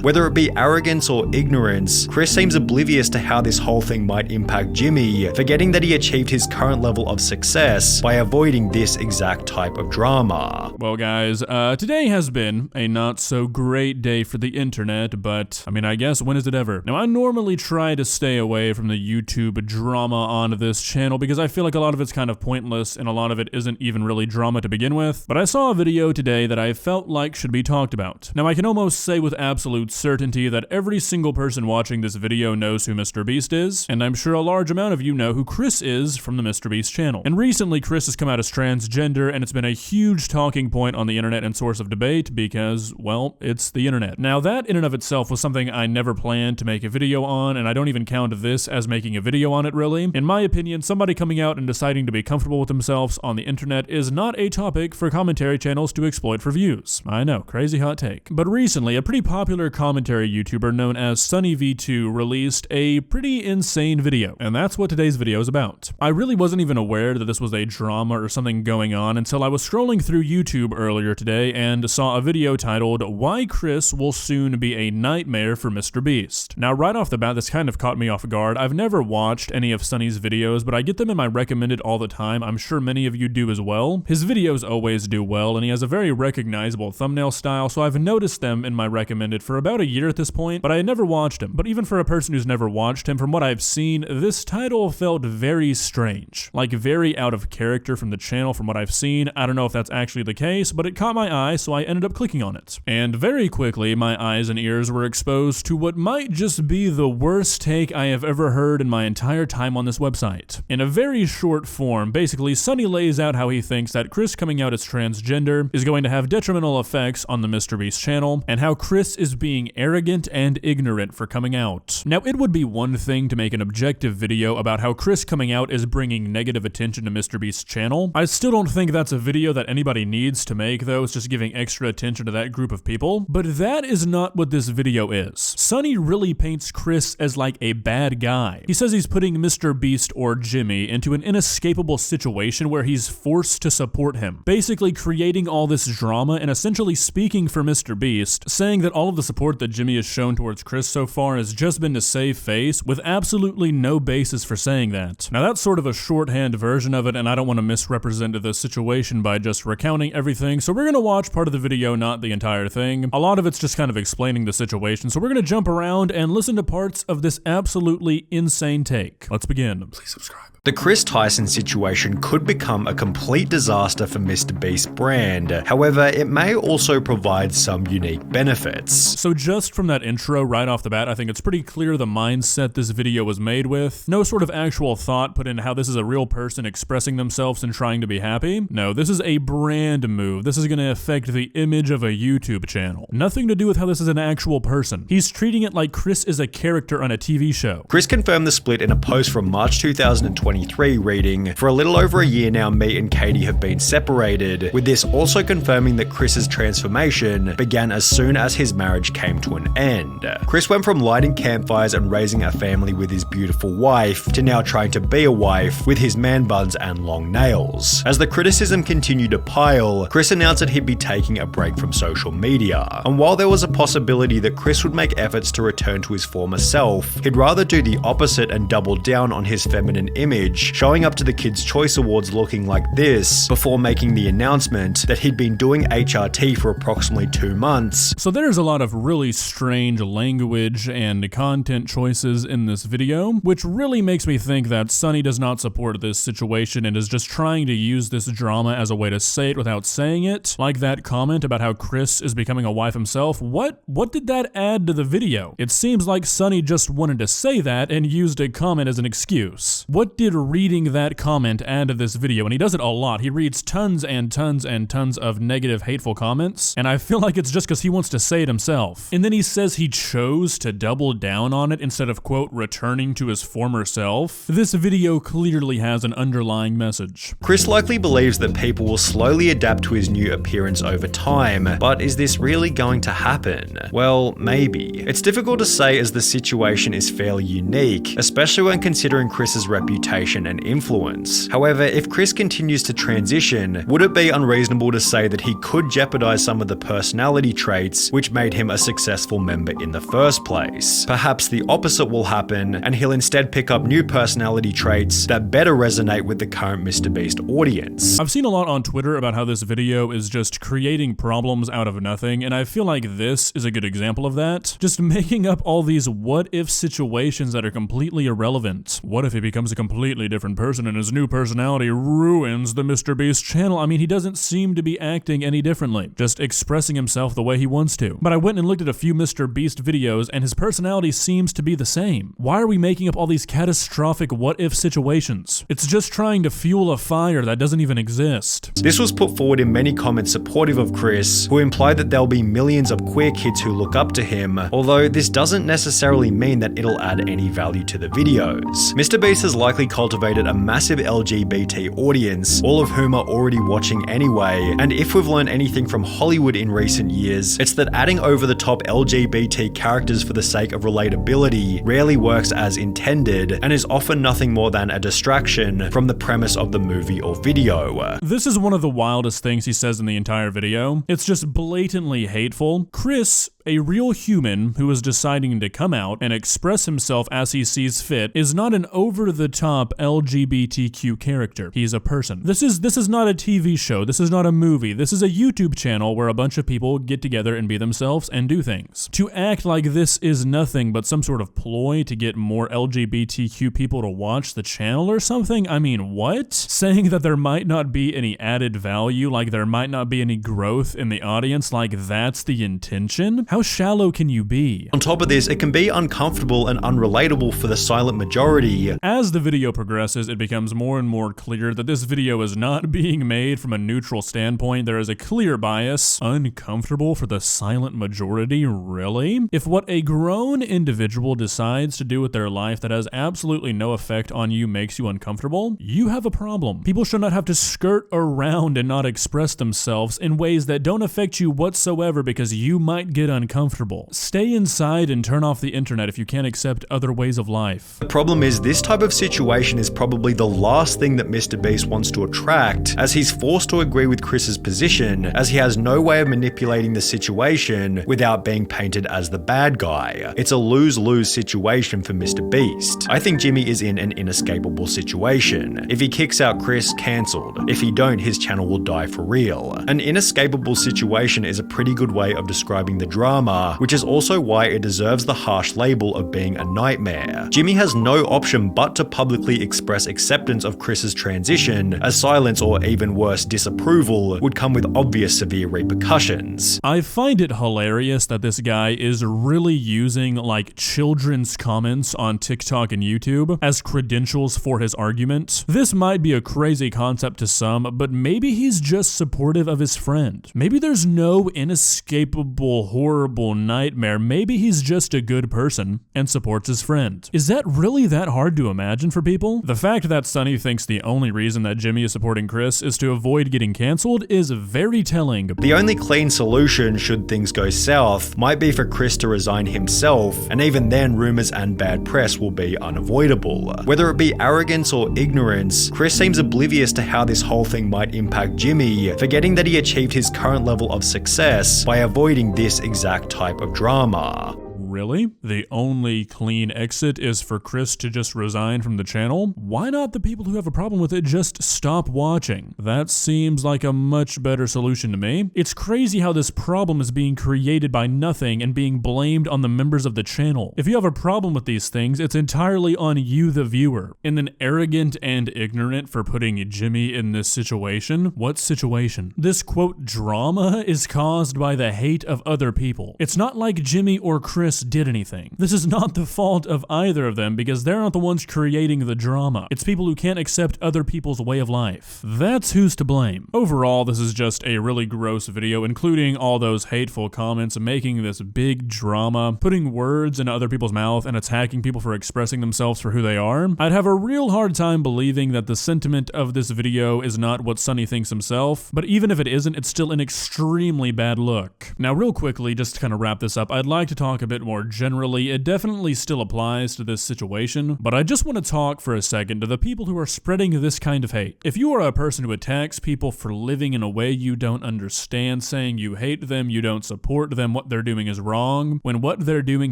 Whether it be arrogance or ignorance, Chris seems oblivious to how this whole thing might impact Jimmy, forgetting that he achieved his current level of success by avoiding this exact type of drama. Well guys, today has been a not so great day for the internet, but I mean, I guess when is it ever? Now I normally try to stay away from the YouTube drama on this channel because I feel like a lot of it's kind of pointless and a lot of it isn't even really drama to begin with, but I saw a video today that I felt like should be talked about. Now I can almost say with absolute certainty that every single person watching this video knows who MrBeast is, and I'm sure a large amount of you know who Chris is from the MrBeast channel. And recently Chris has come out as transgender, and it's been a huge talking point on the internet and source of debate because, well, it's the internet. Now that in and of itself was something I never planned to make a video on, and I don't even count this as making a video on it really. In my opinion, somebody coming out and deciding to be comfortable with themselves on the internet is not a topic for commentary channels to exploit for views. I know, crazy hot take. But recently, a pretty popular commentary YouTuber known as SunnyV2 released a pretty insane video, and that's what today's video is about. I really wasn't even aware that this was a drama or something going on until I was scrolling through YouTube earlier today and saw a video titled, "Why Chris Will Soon Be a Nightmare for MrBeast." Now right off the bat, this kind of caught me off guard. I've never watched any of Sunny's videos, but I get them in my recommended all the time. I'm sure many of you do as well. His videos always do well, and he has a very recognizable thumbnail style, so I've noticed them in my recommended for about a year at this point, but I had never watched him. But even for a person who's never watched him, from what I've seen, this title felt very strange. Like very out of character from the channel from what I've seen. I don't know if that's actually the case, but it caught my eye, so I ended up clicking on it. And very quickly, my eyes and ears were exposed to what might just be the worst take I have ever heard in my entire time on this website. In a very short form, basically, Sunny lays out how he thinks that Chris coming out as transgender is going to have detrimental effects on the MrBeast channel, and how Chris is being arrogant and ignorant for coming out. Now, it would be one thing to make an objective video about how Chris coming out is bringing negative attention to MrBeast's channel. I still don't think that's a video that anybody needs to make, though. It's just giving extra attention to that group of people. But that is not what this video is. Sunny really paints Chris as like a bad guy. He says he's putting MrBeast or Jimmy into an inescapable situation where he's forced to support him, basically creating all this drama and essentially speaking for MrBeast, saying that all of the support that Jimmy has shown towards Chris so far has just been to save face, with absolutely no basis for saying that. Now that's sort of a shorthand version of it, and I don't want to misrepresent the situation by just recounting everything, so we're going to watch part of the video, not the entire thing. A lot of it's just kind of explaining the situation, so we're going to jump around and listen to parts of this absolutely insane take. Let's begin. Please subscribe. The Chris Tyson situation could become a complete disaster for MrBeast's brand. However, it may also provide some unique benefits. So just from that intro right off the bat, I think it's pretty clear the mindset this video was made with. No sort of actual thought put into how this is a real person expressing themselves and trying to be happy. No, this is a brand move. This is going to affect the image of a YouTube channel. Nothing to do with how this is an actual person. He's treating it like Chris is a character on a TV show. Chris confirmed the split in a post from March 2023 reading, "For a little over a year now, me and Katie have been separated," with this also confirming that Chris's transformation began as soon as his marriage came to an end. Chris went from lighting campfires and raising a family with his beautiful wife to now trying to be a wife with his man buns and long nails. As the criticism continued to pile, Chris announced that he'd be taking a break from social media. And while there was a possibility that Chris would make efforts to return to his former self, he'd rather do the opposite and double down on his feminine image, showing up to the Kids' Choice Awards looking like this before making the announcement that he'd been doing HRT for approximately 2 months. So there's a lot of really strange language and content choices in this video, which really makes me think that Sunny does not support this situation and is just trying to use this drama as a way to say it without saying it. Like that comment about how Chris is becoming a wife himself. What did that add to the video? It seems like Sunny just wanted to say that and used a comment as an excuse. What did reading that comment add to this video? And he does it a lot. He reads tons and tons and tons of negative, hateful comments, and I feel like it's just because he wants to say it himself. And then he says he chose to double down on it instead of, quote, returning to his former self. This video clearly has an underlying message. Chris likely believes that people will slowly adapt to his new appearance over time, but is this really going to happen? Well, maybe. It's difficult to say as the situation is fairly unique, especially when considering Chris's reputation and influence. However, if Chris continues to transition, would it be unreasonable to say that he could jeopardize some of the personality traits which made him a successful successful member in the first place. Perhaps the opposite will happen, and he'll instead pick up new personality traits that better resonate with the current MrBeast audience. I've seen a lot on Twitter about how this video is just creating problems out of nothing, and I feel like this is a good example of that. Just making up all these what-if situations that are completely irrelevant. What if he becomes a completely different person and his new personality ruins the MrBeast channel? I mean, he doesn't seem to be acting any differently, just expressing himself the way he wants to. But I went and looked at a few MrBeast videos, and his personality seems to be the same. Why are we making up all these catastrophic what-if situations? It's just trying to fuel a fire that doesn't even exist. This was put forward in many comments supportive of Chris, who implied that there'll be millions of queer kids who look up to him, although this doesn't necessarily mean that it'll add any value to the videos. MrBeast has likely cultivated a massive LGBT audience, all of whom are already watching anyway, and if we've learned anything from Hollywood in recent years, it's that adding over-the-top LGBT characters for the sake of relatability rarely works as intended, and is often nothing more than a distraction from the premise of the movie or video. This is one of the wildest things he says in the entire video. It's just blatantly hateful. Chris, a real human who is deciding to come out and express himself as he sees fit, is not an over-the-top LGBTQ character. He's a person. This is not a TV show. This is not a movie. This is a YouTube channel where a bunch of people get together and be themselves and do things. To act like this is nothing but some sort of ploy to get more LGBTQ people to watch the channel or something? I mean, what? Saying that there might not be any added value, like there might not be any growth in the audience, like that's the intention? How shallow can you be? On top of this, it can be uncomfortable and unrelatable for the silent majority. As the video progresses, it becomes more and more clear that this video is not being made from a neutral standpoint. There is a clear bias. Uncomfortable for the silent majority? Really? If what a grown individual decides to do with their life that has absolutely no effect on you makes you uncomfortable, you have a problem. People should not have to skirt around and not express themselves in ways that don't affect you whatsoever because you might get uncomfortable. Stay inside and turn off the internet if you can't accept other ways of life. The problem is, this type of situation is probably the last thing that MrBeast wants to attract, as he's forced to agree with Chris's position, as he has no way of manipulating the situation without being painted as the bad guy. It's a lose-lose situation for MrBeast. I think Jimmy is in an inescapable situation. If he kicks out Chris, cancelled. If he don't, his channel will die for real. An inescapable situation is a pretty good way of describing the drama, which is also why it deserves the harsh label of being a nightmare. Jimmy has no option but to publicly express acceptance of Chris's transition, as silence or even worse, disapproval would come with obvious severe repercussions. I find it hilarious that this guy is really using like children's comments on TikTok and YouTube as credentials for his argument. This might be a crazy concept to some, but maybe he's just supportive of his friend. Maybe there's no inescapable horrible nightmare. Maybe he's just a good person and supports his friend. Is that really that hard to imagine for people? The fact that Sunny thinks the only reason that Jimmy is supporting Chris is to avoid getting canceled is very telling. The only clean solution, should things go south, might be for Chris to resign himself, and even then rumors and bad press will be unavoidable. Whether it be arrogance or ignorance, Chris seems oblivious to how this whole thing might impact Jimmy, forgetting that he achieved his current level of success by avoiding this exact type of drama. Really? The only clean exit is for Chris to just resign from the channel? Why not the people who have a problem with it just stop watching? That seems like a much better solution to me. It's crazy how this problem is being created by nothing and being blamed on the members of the channel. If you have a problem with these things, it's entirely on you, the viewer. And then arrogant and ignorant for putting Jimmy in this situation? What situation? This quote drama is caused by the hate of other people. It's not like Jimmy or Chris did anything. This is not the fault of either of them because they're not the ones creating the drama. It's people who can't accept other people's way of life. That's who's to blame. Overall, this is just a really gross video, including all those hateful comments, making this big drama, putting words in other people's mouth and attacking people for expressing themselves for who they are. I'd have a real hard time believing that the sentiment of this video is not what Sunny thinks himself, but even if it isn't, it's still an extremely bad look. Now, real quickly, just to kind of wrap this up, I'd like to talk a bit more generally, it definitely still applies to this situation, but I just want to talk for a second to the people who are spreading this kind of hate. If you are a person who attacks people for living in a way you don't understand, saying you hate them, you don't support them, what they're doing is wrong, when what they're doing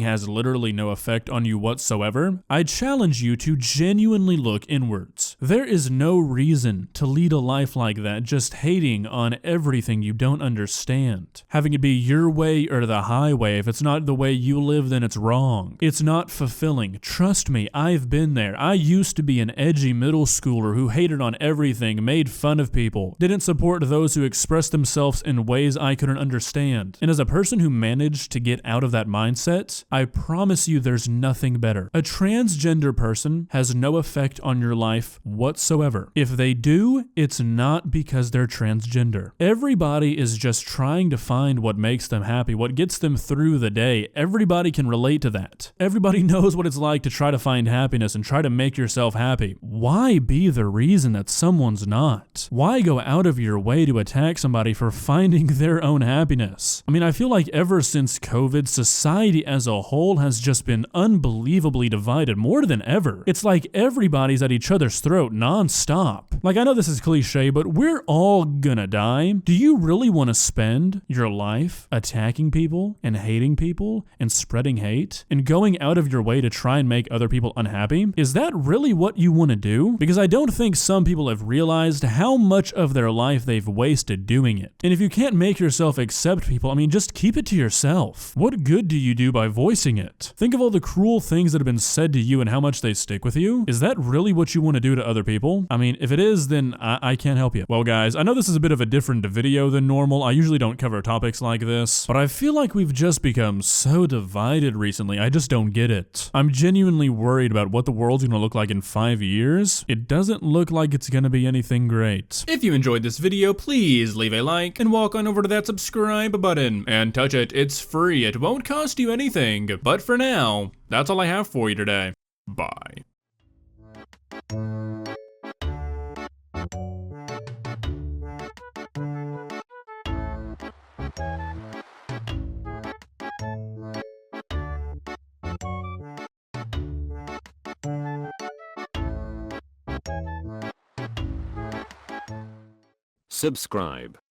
has literally no effect on you whatsoever, I challenge you to genuinely look inwards. There is no reason to lead a life like that, just hating on everything you don't understand. Having it be your way or the highway. If it's not the way you live, then it's wrong. It's not fulfilling. Trust me, I've been there. I used to be an edgy middle schooler who hated on everything, made fun of people, didn't support those who expressed themselves in ways I couldn't understand. And as a person who managed to get out of that mindset, I promise you there's nothing better. A transgender person has no effect on your life whatsoever. If they do, it's not because they're transgender. Everybody is just trying to find what makes them happy, what gets them through the day. Everybody can relate to that. Everybody knows what it's like to try to find happiness and try to make yourself happy. Why be the reason that someone's not? Why go out of your way to attack somebody for finding their own happiness? I mean, I feel like ever since COVID, society as a whole has just been unbelievably divided more than ever. It's like everybody's at each other's throat nonstop. Like, I know this is cliche, but we're all gonna die. Do you really want to spend your life attacking people and hating people and spreading hate and going out of your way to try and make other people unhappy? Is that really what you want to do? Because I don't think some people have realized how much of their life they've wasted doing it. And if you can't make yourself accept people, I mean, just keep it to yourself. What good do you do by voicing it? Think of all the cruel things that have been said to you and how much they stick with you. Is that really what you want to do to other people? I mean, if it is, then I can't help you. Well, guys, I know this is a bit of a different video than normal. I usually don't cover topics like this, but I feel like we've just become so divided recently. I just don't get it. I'm genuinely worried about what the world's gonna look like in 5 years. It doesn't look like it's gonna be anything great. If you enjoyed this video, please leave a like and walk on over to that subscribe button and touch it. It's free. It won't cost you anything. But for now, that's all I have for you today. Bye. Subscribe.